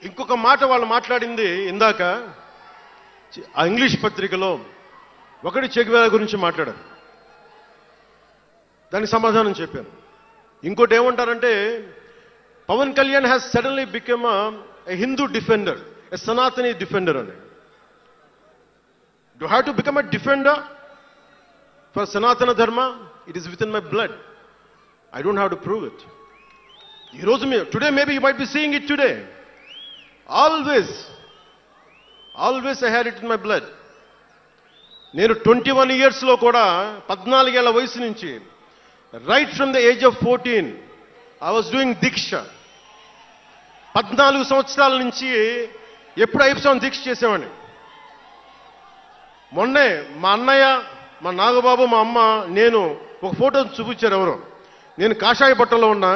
ఇంకొక మాట వాళ్ళు మాట్లాడింది ఇందాక ఆ ఇంగ్లీష్ పత్రికలో ఒకటి చెగువేరా గురించి మాట్లాడారు. దానికి సమాధానం చెప్పాను. ఇంకోటి ఏమంటారంటే Pawan Kalyan has suddenly become a Hindu defender, a Sanatani defender అని. Do have to become a defender for Sanatana Dharma? It is within my blood. I don't have to prove it. ఈ రోజు today maybe you might be seeing it today. Always I had it in my blood. నేను 21 years లో కూడా 14 ఏళ్ల వయసు నుంచి right from the age of 14 I was doing దీక్ష. 14 సంవత్సరాల నుంచి ఎప్పుడు అయ్యప్ప దీక్ష చేసేవాడిని. మొన్నే మా అన్నయ్య, మా నాగబాబు, మా అమ్మ, నేను ఒక ఫోటో చూపించారు ఎవరో. నేను కాషాయ బట్టలో ఉన్నా.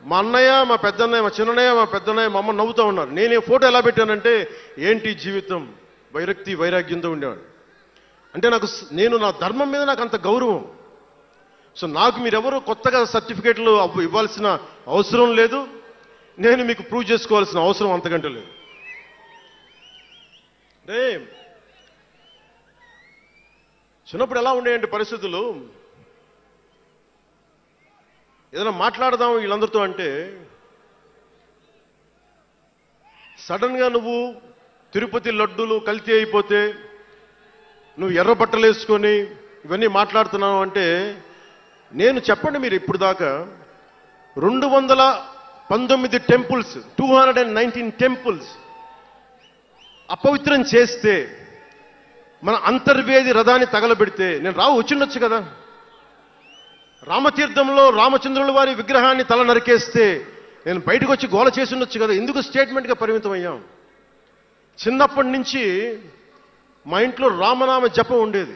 మా అన్నయ్య, మా పెద్దన్నయ్య, మా చిన్నయ్య, మా పెద్దన్నయ్య, మా అమ్మ నవ్వుతూ ఉన్నారు. నేను ఈ ఫోటో ఎలా పెట్టానంటే ఏంటి జీవితం, వైరాగ్యంతో ఉండేవాడు. అంటే నేను నా ధర్మం మీద నాకు అంత గౌరవం. సో నాకు మీరెవరు కొత్తగా సర్టిఫికేట్లు ఇవ్వాల్సిన అవసరం లేదు. నేను మీకు ప్రూవ్ చేసుకోవాల్సిన అవసరం అంతకంటే లేదు. అంటే చిన్నప్పుడు ఎలా ఉండేయంటే పరిస్థితులు, ఏదైనా మాట్లాడదాం వీళ్ళందరితో అంటే సడన్ గా నువ్వు తిరుపతి లడ్డూలు కల్తీ అయిపోతే నువ్వు ఎర్ర బట్టలు వేసుకొని ఇవన్నీ మాట్లాడుతున్నావు అంటే నేను చెప్పండి, మీరు ఇప్పుడు దాకా 219 టెంపుల్స్, 219 టెంపుల్స్ అపవిత్రం చేస్తే, మన అంతర్వేది రథాన్ని తగలబెడితే నేను వచ్చిండొచ్చు కదా. రామతీర్థంలో రామచంద్రుల వారి విగ్రహాన్ని తల నరికేస్తే నేను బయటకు వచ్చి గోల చేసి ఉండొచ్చు కదా. ఎందుకు స్టేట్మెంట్గా పరిమితం అయ్యాం? చిన్నప్పటి నుంచి మా ఇంట్లో రామనామ జపం ఉండేది.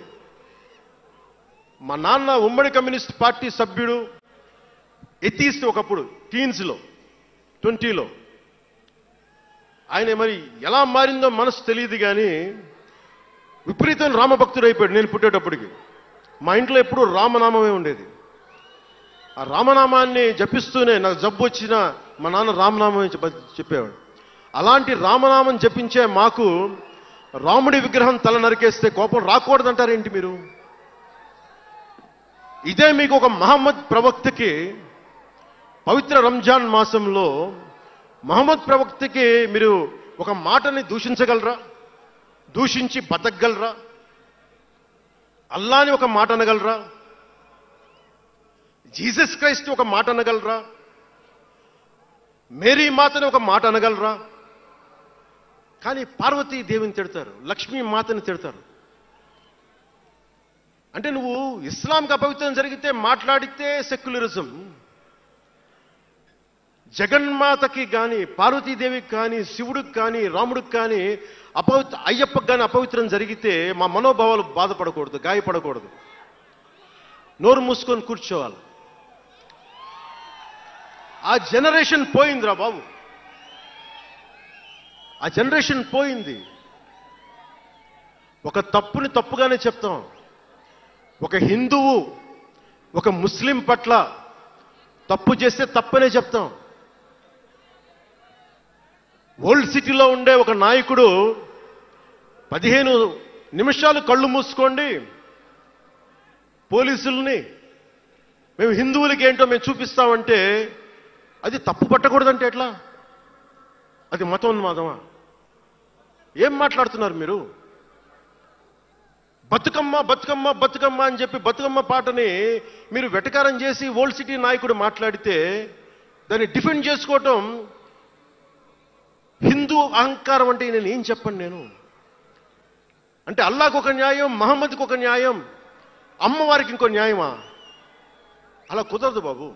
మా నాన్న ఉమ్మడి కమ్యూనిస్ట్ పార్టీ సభ్యుడు, ఎథీస్ట్ ఒకప్పుడు, టీన్స్లో 20లో. ఆయన మరి ఎలా మారిందో మనసు తెలియదు కానీ విపరీతం రామభక్తుడు అయిపోయాడు నేను పుట్టేటప్పటికి. మా ఇంట్లో ఎప్పుడూ రామనామమే ఉండేది. ఆ రామనామాన్ని జపిస్తూనే నాకు జబ్బు వచ్చినా మా నాన్న రామనామం చెప్పేవాడు. అలాంటి రామనామం జపించే మాకు రాముడి విగ్రహం తల నరికేస్తే కోపం రాకూడదంటారేంటి మీరు? ఇదే మీకు ఒక మహమ్మద్ ప్రవక్తకి పవిత్ర రంజాన్ మాసంలో మహమ్మద్ ప్రవక్తకి మీరు ఒక మాటని దూషించగలరా? దూషించి బతకగలరా? అల్లాని ఒక మాట అనగలరా? జీసస్ క్రైస్ట్ ఒక మాట అనగలరా? మేరీ మాతని ఒక మాట అనగలరా? కానీ పార్వతీ దేవిని తిడతారు, లక్ష్మీ మాతని తిడతారు. అంటే నువ్వు ఇస్లాంకి అపవిత్రం జరిగితే మాట్లాడితే సెక్యులరిజం, జగన్మాతకి కానీ, పార్వతీదేవికి కానీ, శివుడికి కానీ, రాముడికి కానీ, అయ్యప్పకి కానీ అపవిత్రం జరిగితే మా మనోభావాలు బాధపడకూడదు, గాయపడకూడదు, నోరు మూసుకొని కూర్చోవాలి. ఆ జనరేషన్ పోయిందిరా బాబు, ఆ జనరేషన్ పోయింది. ఒక తప్పుని తప్పుగానే చెప్తాం. ఒక హిందువు ఒక ముస్లిం పట్ల తప్పు చేస్తే తప్పనే చెప్తాం. ఓల్డ్ సిటీలో ఉండే ఒక నాయకుడు 15 నిమిషాలు కళ్ళు మూసుకోండి, పోలీసుల్ని మేము హిందువులకి ఏంటో మేము చూపిస్తామంటే అది తప్పు పట్టకూడదంటే ఎట్లా? అది మతోన్మాదమా? ఏం మాట్లాడుతున్నారు మీరు? బతుకమ్మ బతుకమ్మ బతుకమ్మ అని చెప్పి బతుకమ్మ పాటని మీరు వెటకారం చేసి ఓల్డ్ సిటీ నాయకుడు మాట్లాడితే దాన్ని డిఫెండ్ చేసుకోవటం హిందూ అహంకారం అంటే నేను ఏం చెప్పండి? నేను అంటే అల్లాకు ఒక న్యాయం, మహమ్మద్కి ఒక న్యాయం, అమ్మవారికి ఇంకో న్యాయమా? అలా కుదరదు బాబు.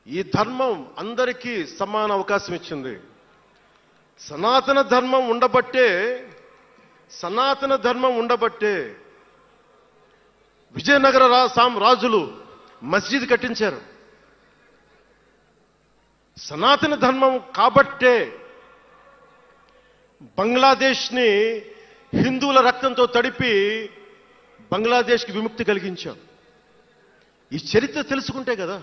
ఈ ధర్మం అందరికీ సమాన అవకాశం ఇచ్చింది. సనాతన ధర్మం ఉండబట్టే విజయనగర రాజులు మస్జిద్ కట్టించారు. సనాతన ధర్మం కాబట్టే బంగ్లాదేశ్ని హిందువుల రక్తంతో తడిపి బంగ్లాదేశ్కి విముక్తి కలిగించాం. ఈ చరిత్ర తెలుసుకుంటే కదా